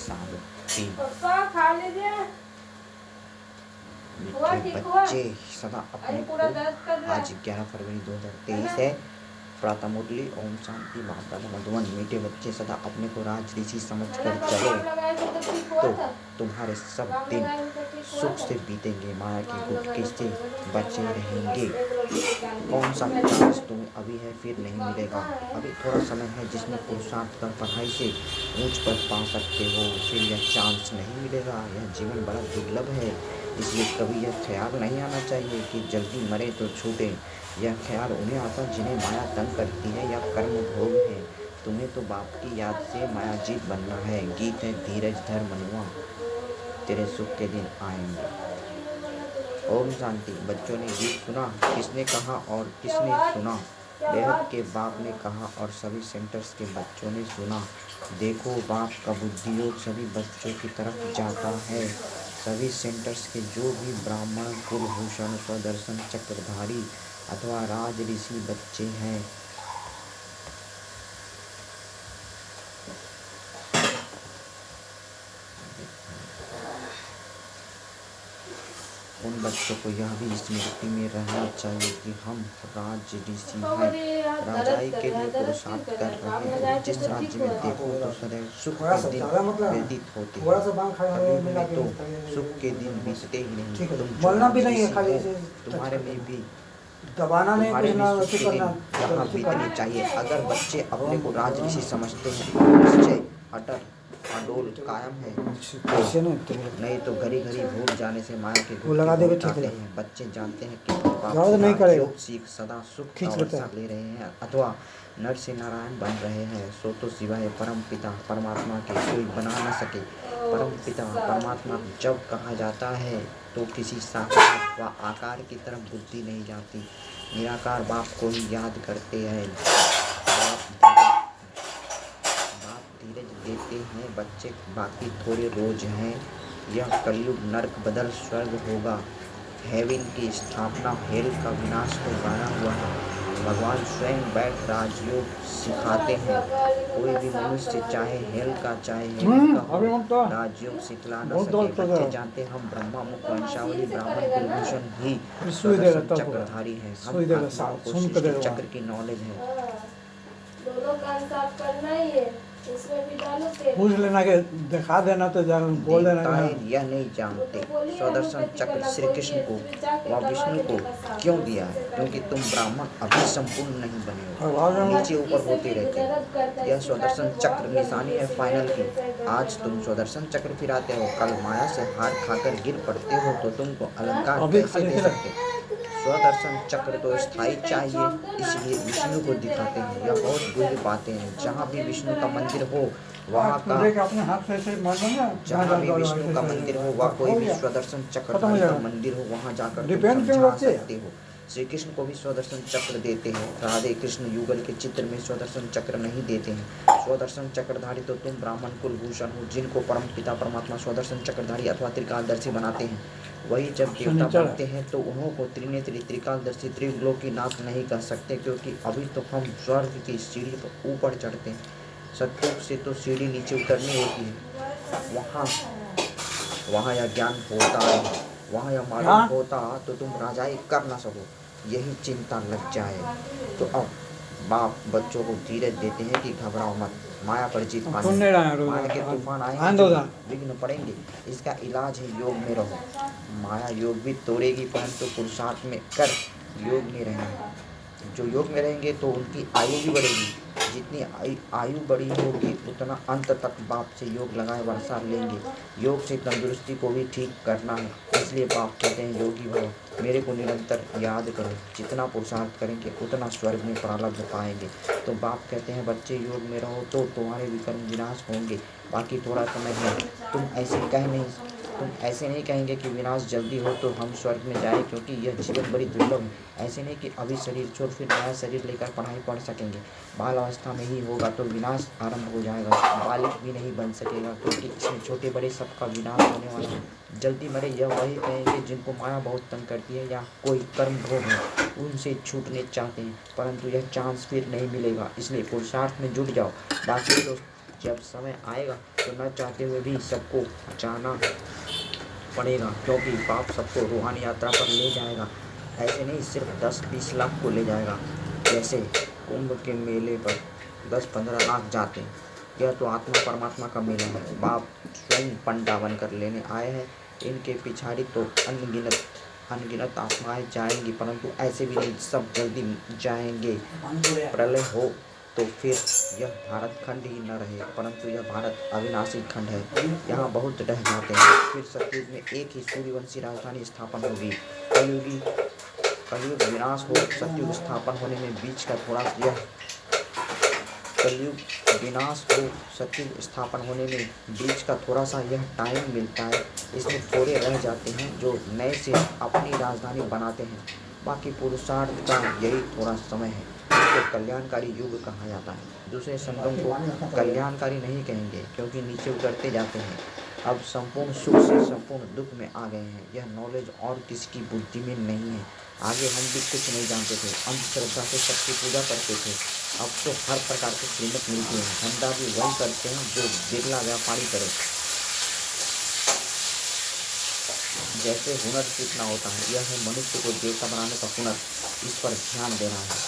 शांति। खा लीजिए। मीठे बच्चे सदा अपने को, आज 11 फरवरी 2023 है। प्रातः मुरली ओम शांति महाप्रभु मधुवन। मीठे बच्चे सदा अपने को राज ऋषि समझ कर चलो तो तुम्हारे सब दिन सुख से बीतेंगे, माया के गुटके से बचे रहेंगे। कौन सा चांस तुम्हें अभी है फिर नहीं मिलेगा। अभी थोड़ा समय है जिसमें पुरुषार्थ कर पढ़ाई से ऊंच पद पा सकते हो, फिर यह चांस नहीं मिलेगा। यह जीवन बड़ा दुर्लभ है, इसलिए कभी यह ख्याल नहीं आना चाहिए कि जल्दी मरे तो छूटे। यह ख्याल उन्हें आता जिन्हें माया तंग करती है या कर्म भोग है। तुम्हें तो बाप की याद से मायाजीत बनना है। गीत है धीरज धर मनुआ, तेरे सुख के दिन आएंगे। ओम शांति। बच्चों ने गीत सुना, किसने कहा और किसने सुना। बेहद के बाप ने कहा और सभी सेंटर्स के बच्चों ने सुना। देखो बाप का बुद्धि योग सभी बच्चों की तरफ जाता है। सभी सेंटर्स के जो भी ब्राह्मण, कुलभूषण, स्वदर्शन चक्रधारी अथवा राज ऋषि बच्चे हैं, उन बच्चों को यह भी स्मृति में रहना चाहिए कि हम राज ऋषि हैं, राजाई के लिए पुरुषार्थ कर रहे हैं। जिस राज्य में देखो तो सदैव सुख के दिन व्यतीत होते हैं, कभी में तो सुख के दिन बीतते ही नहीं। तुम बोलना भी नहीं है, खाली तुम्हारे में भी दबाना नहीं, यहाँ बीतनी चाहिए। अगर बच्चे अपने को राज ऋषि समझते हैं, निश्चय अटल अडोल कायम है, नहीं तो घड़ी घड़ी भूल जाने से माया के गुटके हैं। बच्चे जानते हैं कि योग सीख सदा सुख का वर्षा ले रहे हैं अथवा नर से नारायण बन रहे हैं, सो तो सिवाय परम पिता परमात्मा के कोई बना न सके। परम पिता परमात्मा जब कहा जाता है तो किसी साकार व आकार की तरफ बुद्धि नहीं जाती। निराकार बाप को ही याद करते हैं। बाप धीरज देते हैं। बच्चे बाकी थोड़े रोज हैं। यह कलयुग नर्क बदल स्वर्ग होगा। हेवन की स्थापना, हेल का विनाश को गाया हुआ है। भगवान स्वयं बैठ राजयोग सिखाते हैं। कोई भी मनुष्य चाहे हेल का चाहे हेवन का हो, राजयोग सिखला न सके। बच्चे जानते हम ब्रह्मा मुख वंशावली ब्राह्मण कुलभूषण ही स्वदर्शन चक्रधारी हैं। हम आत्माओं को सृष्टि चक्र की नॉलेज है। दोनों कान साफ करना ही है, इसमें भी डालो तेल। पूछ लेना कि दिखा देना तो बोल देना। यह नहीं जानते स्वदर्शन चक्र श्री कृष्ण को व विष्णु को क्यों दिया है, क्योंकि तुम ब्राह्मण अभी संपूर्ण नहीं बने हो, नीचे ऊपर होते रहते हो। यह स्वदर्शन चक्र निशानी है फाइनल की। आज तुम स्वदर्शन चक्र फिराते हो, कल माया से हार खाकर गिर पड़ते हो तो तुमको अलंकार कैसे दे सकते। स्वदर्शन चक्र तो स्थायी चाहिए, इसलिए विष्णु को दिखाते हैं। यह बहुत गूढ़ बातें हैं। जहाँ भी विष्णु का मंदिर हो वहाँ का, जहाँ भी विष्णु का मंदिर हो वह कोई भी स्वदर्शन चक्र का मंदिर हो, वहाँ जाकर समझा सकते हो। श्री कृष्ण को भी स्वदर्शन चक्र देते हैं। राधे कृष्ण युगल के चित्र में स्वदर्शन चक्र नहीं देते हैं। स्वदर्शन चक्रधारी तो तुम ब्राह्मण कुलभूषण हो, जिनको परम पिता परमात्मा स्वदर्शन चक्रधारी अथवा त्रिकालदर्शी बनाते हैं। वही जब देवता बनते हैं तो उन्हों को त्रिनेत्री त्रिकालदर्शी त्रिलोकी नाथ नहीं कर सकते, क्योंकि अभी तो हम स्वर्ग की सीढ़ी पर ऊपर चढ़ते हैं। सत्युग से तो सीढ़ी नीचे उतरनी होती है। वहाँ यह ज्ञान होता है, वहाँ यह मालूम होता तो तुम राजाई कर ना सको, यही चिंता लग जाए। तो अब बाप बच्चों को धीरज देते हैं कि घबराओ मत, माया पर जीत पानी, माया के तूफान आएंगे, विघ्न पड़ेंगे, इसका इलाज है योग में रहो। माया योग भी तोड़ेगी, परंतु पुरुषार्थ में कर योग में रहेंगे। जो योग में रहेंगे तो उनकी आयु भी बढ़ेगी। जितनी आयु बड़ी होगी उतना अंत तक बाप से योग लगाए वर्षा लेंगे। योग से तंदुरुस्ती को भी ठीक करना है, इसलिए बाप कहते हैं योगी भव, मेरे को निरंतर याद करो। जितना पुरुषार्थ करेंगे उतना स्वर्ग में प्रारब्ध पाएंगे। तो बाप कहते हैं बच्चे योग में रहो तो तुम्हारे विकर्म विनाश होंगे। बाकी थोड़ा समय है, तुम ऐसे नहीं कहेंगे कि विनाश जल्दी हो तो हम स्वर्ग में जाएं, क्योंकि यह जीवन बड़ी दुर्लभ है। ऐसे नहीं कि अभी शरीर छोड़ फिर नया शरीर लेकर पढ़ाई पढ़ सकेंगे। बाल अवस्था में ही होगा तो विनाश आरंभ हो जाएगा। बालिक भी नहीं बन सकेगा, क्योंकि इसमें छोटे बड़े सबका विनाश होने वाला है। जल्दी मरे यह वही कहेंगे जिनको माया बहुत तंग करती है या कोई कर्म भोग है, उनसे छूटने चाहते हैं, परंतु यह चांस फिर नहीं मिलेगा। इसलिए पुरुषार्थ में जुट जाओ। बाकी तो जब समय आएगा तो न चाहते हुए भी सबको जाना पड़ेगा, क्योंकि बाप सबको रूहानी यात्रा पर ले जाएगा। ऐसे नहीं सिर्फ 10-20 लाख को ले जाएगा, जैसे कुंभ के मेले पर 10-15 लाख जाते हैं। यह तो आत्मा परमात्मा का मेला है। बाप स्वयं पंडा बनकर लेने आए हैं। इनके पिछाड़ी तो अनगिनत आत्माएं जाएंगी, परंतु ऐसे भी नहीं सब जल्दी जाएंगे। प्रलय हो तो फिर यह भारत खंड ही न रहे, परंतु यह भारत अविनाशी खंड है। यहाँ बहुत रह जाते हैं। फिर सतयुग में एक ही सूर्यवंशी राजधानी स्थापन होगी। कलयुग विनाश हो, सतयुग स्थापन होने में बीच का थोड़ा कलयुग विनाश हो, सतयुग स्थापन होने में बीच का थोड़ा सा यह टाइम मिलता है। इसमें थोड़े रह जाते हैं जो नए से अपनी राजधानी बनाते हैं। बाकी पुरुषार्थ का यही थोड़ा समय है। इसको कल्याणकारी युग कहा जाता है। दूसरे संगम को कल्याणकारी नहीं कहेंगे, क्योंकि नीचे उतरते जाते हैं। अब संपूर्ण सुख से संपूर्ण दुख में आ गए हैं। यह नॉलेज और किसी की बुद्धि में नहीं है। आगे हम भी कुछ नहीं जानते थे, अंधश्रद्धा से सबकी पूजा करते थे। अब तो हर प्रकार की कीमत मिलती है। धंधा भी वही करते हैं जो बिरला व्यापारी करे। जैसे हुनर सीखना होता है, यह है मनुष्य को देवता बनाने का हुनर। इस पर ध्यान देना है।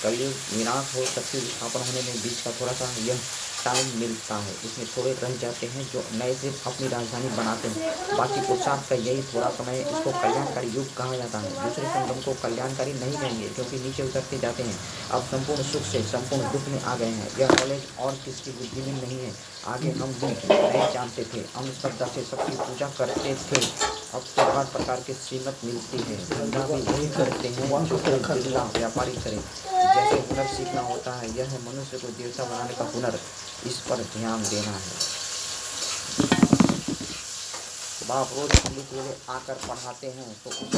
कलयुग विनाश हो, सतयुग स्थापन होने में बीच का थोड़ा सा यह टाइम मिलता है। इसमें थोड़े रह जाते हैं जो नए से अपनी राजधानी बनाते हैं। बाकी पुरुषार्थ का यही थोड़ा समय है। इसको कल्याणकारी युग कहा जाता है। दूसरे संगम को कल्याणकारी नहीं कहेंगे, क्योंकि नीचे उतरते जाते हैं। अब संपूर्ण सुख से संपूर्ण दुख में आ गए हैं। यह नॉलेज और किसकी बुद्धि में नहीं है। आगे हम भी नहीं जानते थे, अंधश्रद्धा से सबकी पूजा करते थे। अब तो हर प्रकार की कीमत मिलती है। धंधा भी वही करते हैं जो बिरला व्यापारी करे। जैसे हुनर सीखना होता है, यह है मनुष्य को देवता बनाने का हुनर। इस पर ध्यान देना है। बाप रोज अमृत वेले आकर पढ़ाते हैं तो उसके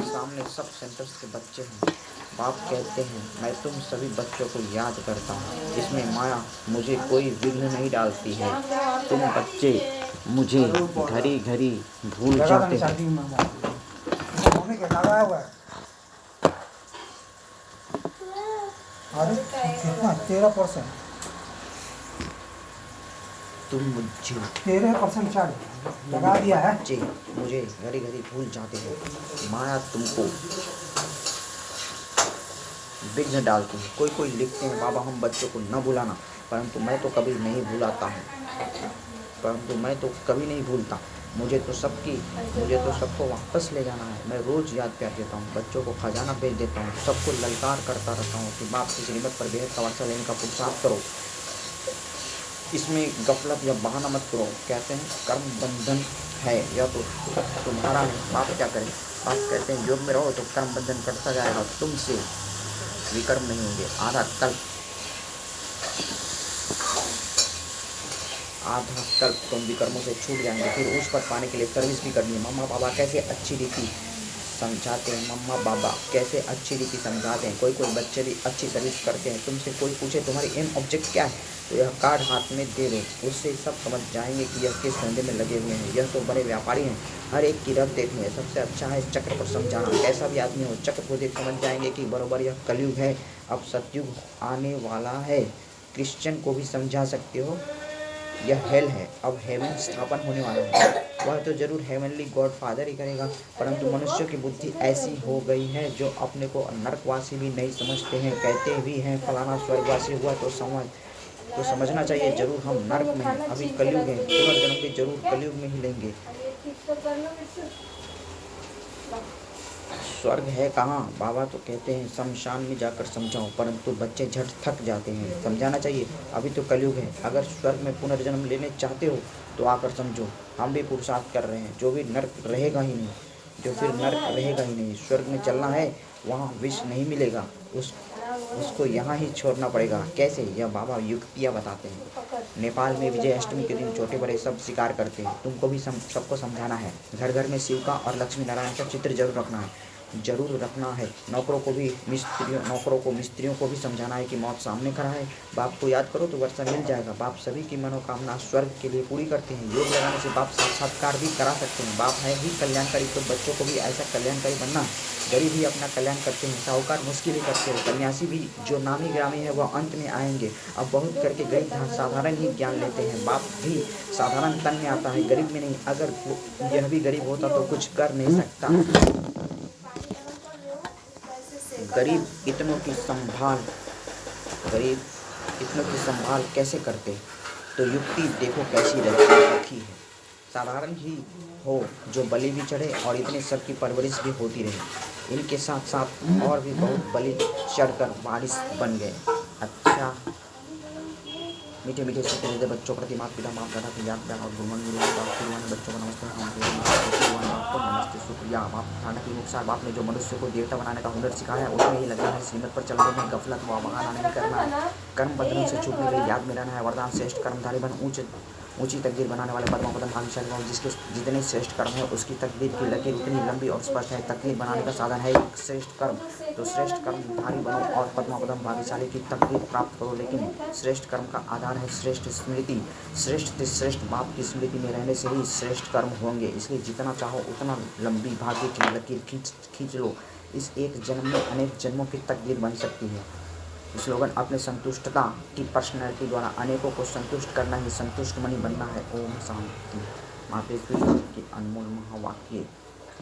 सामने सब सेंटर्स के बच्चे हैं। बाप कहते हैं, मैं तुम सभी बच्चों को याद करता हूँ। इसमें माया मुझे कोई विघ्न नहीं डालती है। तुम बच्चे मुझे घड़ी घड़ी भूल जाते हैं। अरे कितना 13%, तुम मुझे 13% चार्ज लगा दिया है। बच्चे मुझे घड़ी घड़ी भूल जाते हैं। माया तुमको विघ्न डालती है। कोई लिखते हैं, बाबा हम बच्चों को न भुलाना, परंतु मैं तो कभी नहीं भूलता। मुझे तो सबको वापस ले जाना है। मैं रोज याद कर देता हूँ, बच्चों को खजाना भेज देता हूँ, सबको ललकार करता रहता हूँ कि बाप की श्रीमत पर बेहद का वर्षा लेने का पुरुषार्थ करो। इसमें गफलत या बहाना मत करो। कहते हैं कर्म बंधन है, यह तो तुम्हारा है। बाप क्या करें? बाप कहते हैं योग में रहो तो कर्म बंधन करता जाएगा, तुमसे विकर्म नहीं होंगे। आधा कल्प तुम विकर्मों से छूट जाएंगे। फिर उस पर पाने के लिए सर्विस भी करनी है। मम्मा पापा कैसे अच्छी रीति समझाते हैं। कोई बच्चे भी अच्छी सर्विस करते हैं। तुमसे कोई पूछे तुम्हारी एम ऑब्जेक्ट क्या है, तो यह कार्ड हाथ में दे दो। उससे सब समझ जाएंगे कि यह किस धंधे में लगे हुए हैं। यह तो बड़े व्यापारी हैं, हर एक की रख देते हैं। सबसे अच्छा है चक्र पर समझाना। कैसा भी आदमी हो, चक्र को देख समझ जाएंगे कि बरोबर यह कलयुग है, अब सतयुग आने वाला है। क्रिश्चियन को भी समझा सकते हो, यह हेल है, अब हेवन स्थापन होने वाला है। वह तो जरूर हेवनली गॉड फादर ही करेगा, परंतु मनुष्यों की बुद्धि ऐसी हो गई है जो अपने को नरकवासी भी नहीं समझते हैं। कहते भी हैं फलाना स्वर्गवासी हुआ तो समझना चाहिए जरूर हम नरक में हैं। अभी कलयुग है, पुनर्जन्म भी जरूर कलयुग में ही लेंगे। स्वर्ग है कहाँ? बाबा तो कहते हैं शमशान में जाकर समझाओ, परंतु बच्चे झट थक जाते हैं। समझाना चाहिए, अभी तो कलयुग है। अगर स्वर्ग में पुनर्जन्म लेने चाहते हो तो आकर समझो। हम भी पुरुषार्थ कर रहे हैं। जो फिर नर्क रहेगा ही नहीं। स्वर्ग में चलना है, वहाँ विष नहीं मिलेगा, उसको यहाँ ही छोड़ना पड़ेगा। कैसे? यह बाबा युक्तियाँ बताते हैं। नेपाल में विजय अष्टमी के दिन छोटे बड़े सब शिकार करते हैं। तुमको भी सबको समझाना है। घर घर में शिव का और लक्ष्मी नारायण का चित्र जरूर रखना है। जरूर रखना है। नौकरों को मिस्त्रियों को भी समझाना है कि मौत सामने खड़ा है। बाप को याद करो तो वर्षा मिल जाएगा। बाप सभी की मनोकामना स्वर्ग के लिए पूरी करते हैं। योग लगाने से बाप साक्षात्कार भी करा सकते हैं। बाप है ही कल्याणकारी, तो बच्चों को भी ऐसा कल्याणकारी बनना है। गरीब भी अपना कल्याण करते हैं, साहूकार मुश्किल ही करते हैं। सन्यासी भी जो नामी ग्रामी है वह अंत में आएंगे। अब बहुत करके गरीब साधारण ही ज्ञान लेते हैं। बाप भी साधारण तन में आता है, गरीब में नहीं। अगर यह भी गरीब होता तो कुछ कर नहीं सकता। गरीब इतनों की संभाल कैसे करते, तो युक्ति देखो कैसी रखी है। साधारण ही हो जो बलि भी चढ़े और इतने सब की परवरिश भी होती रहे। इनके साथ साथ और भी बहुत बलि चढ़कर बारिश बन गए। अच्छा, मीठे मीठे सीखे देते बच्चों प्रति माता पिता बाप दादा की याद प्यार और गुरुवन बच्चों को नमस्ते नमस्ते शुक्रिया। बाप खाना के अनुसार बाप ने जो मनुष्य को देवता बनाने का हुनर सिखाया उसमें ही लगना है। श्रीमत पर चलने में गफलत व बहाना नहीं करना है। कर्म बंधन से छूटने के लिए याद में रहना है। वरदान श्रेष्ठ कर्मधारी बन ऊंची तकदीर बनाने वाले पद्मापदन भाग्यशाली हो। जिसके जितने श्रेष्ठ कर्म है उसकी तकदीर की लकीर उतनी लंबी और स्पष्ट है। तकदीर बनाने का साधन है श्रेष्ठ कर्म, तो श्रेष्ठ कर्मधारी बनो और पद्मापदन भाग्यशाली की तकदीर प्राप्त करो। लेकिन श्रेष्ठ कर्म का आधार है श्रेष्ठ स्मृति। श्रेष्ठ बाप की स्मृति में रहने से ही श्रेष्ठ कर्म होंगे। इसलिए जितना चाहो उतना लंबी भाग्य की लकीर खींच लो। इस एक जन्म में अनेक जन्मों की तकदीर बन सकती है। स्लोगन अपने संतुष्टता की पर्सनैलिटी द्वारा अनेकों को संतुष्ट करना ही संतुष्ट मणि बनना है। ओम शांति। माता की अनमोल महावाक्य।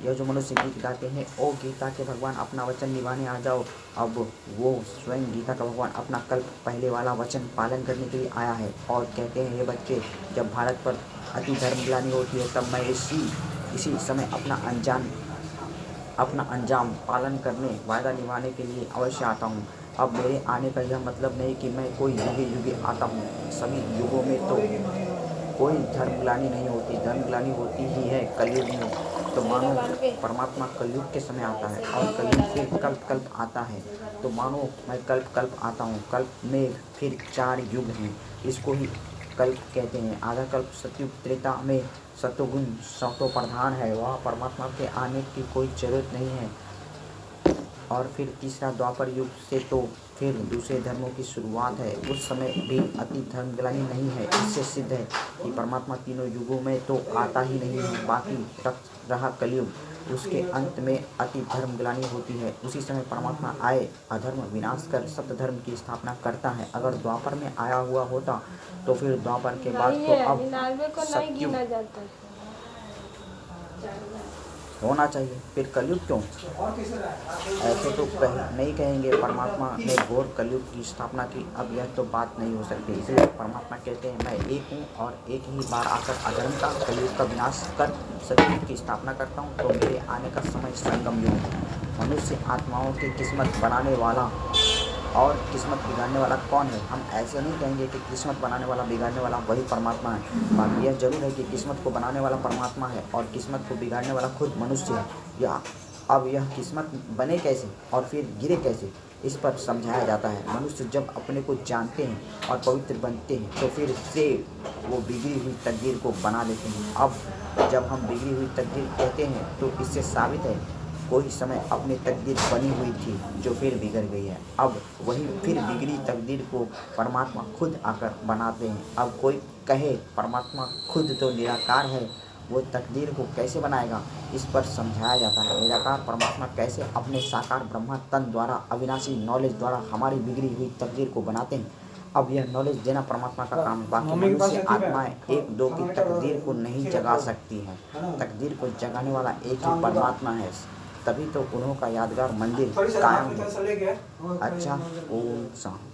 यह जो मनुष्य गीत गाते हैं, ओ गीता के भगवान अपना वचन निभाने आ जाओ। अब वो स्वयं गीता का भगवान अपना कल्प पहले वाला वचन पालन करने के लिए आया है और कहते हैं, ये बच्चे, जब भारत पर अति धर्मग्लानि होती है तब मैं इसी समय अपना अंजाम पालन करने, वायदा निभाने के लिए अवश्य आता हूँ। अब मेरे आने का यह मतलब नहीं कि मैं कोई युगे आता हूँ। सभी युगों में तो कोई धर्मग्लानि नहीं होती, धर्मग्लानि होती ही है कलयुग में। तो मानो परमात्मा कलयुग के समय आता है और कलयुग फिर कल्प आता है। तो मानो मैं कल्प आता हूँ। कल्प में फिर 4 युग हैं, इसको ही कल्प कहते हैं। आधा कल्प सतयुग त्रेता में सतोगुण सतो प्रधान है, वह परमात्मा के आने की कोई जरूरत नहीं है। और फिर तीसरा द्वापर युग से तो फिर दूसरे धर्मों की शुरुआत है। उस समय भी अति धर्मग्लानि नहीं है। इससे सिद्ध है कि परमात्मा तीनों युगों में तो आता ही नहीं है। बाकी रहा कलयुग, उसके अंत में अति धर्मग्लानि होती है। उसी समय परमात्मा आए अधर्म विनाश कर सत्य धर्म की स्थापना करता है। अगर द्वापर में आया हुआ होता तो फिर द्वापर के बाद तो अब सतयुग होना चाहिए, फिर कलयुग क्यों? ऐसे तो नहीं कहेंगे परमात्मा ने घोर कलयुग की स्थापना की। अब यह तो बात नहीं हो सकती। इसलिए परमात्मा कहते हैं, मैं एक हूँ और एक ही बार आकर अधर्म का कलयुग का विनाश कर सतयुग की स्थापना करता हूँ। तो मेरे आने का समय संगम युग है। मनुष्य आत्माओं की किस्मत बनाने वाला और किस्मत बिगाड़ने वाला कौन है? हम ऐसे नहीं कहेंगे कि किस्मत बनाने वाला बिगाड़ने वाला वही परमात्मा है। बाकी यह जरूर है कि किस्मत को बनाने वाला परमात्मा है और किस्मत को बिगाड़ने वाला खुद मनुष्य है। अब यह किस्मत बने कैसे और फिर गिरे कैसे, इस पर समझाया जाता है। मनुष्य जब अपने को जानते हैं और पवित्र बनते हैं तो फिर से वो बिगड़ी हुई तकदीर को बना देते हैं। अब जब हम बिगड़ी हुई तकदीर कहते हैं तो इससे साबित है कोई समय अपनी तकदीर बनी हुई थी जो फिर बिगड़ गई है। अब वही फिर बिगड़ी तकदीर को परमात्मा खुद आकर बनाते हैं। अब कोई कहे परमात्मा खुद तो निराकार है, वो तकदीर को कैसे बनाएगा, इस पर समझाया जाता है। निराकार परमात्मा कैसे अपने साकार ब्रह्मा तन द्वारा अविनाशी नॉलेज द्वारा हमारी बिगड़ी हुई तकदीर को बनाते हैं। अब यह नॉलेज देना परमात्मा का काम। बाकी मनुष्य आत्माएं 1-2 की तकदीर को नहीं जगा सकती हैं। तकदीर को जगाने वाला एक ही परमात्मा है, तभी तो उन्हों का यादगार मंदिर कायम है। अच्छा, ओम शांति।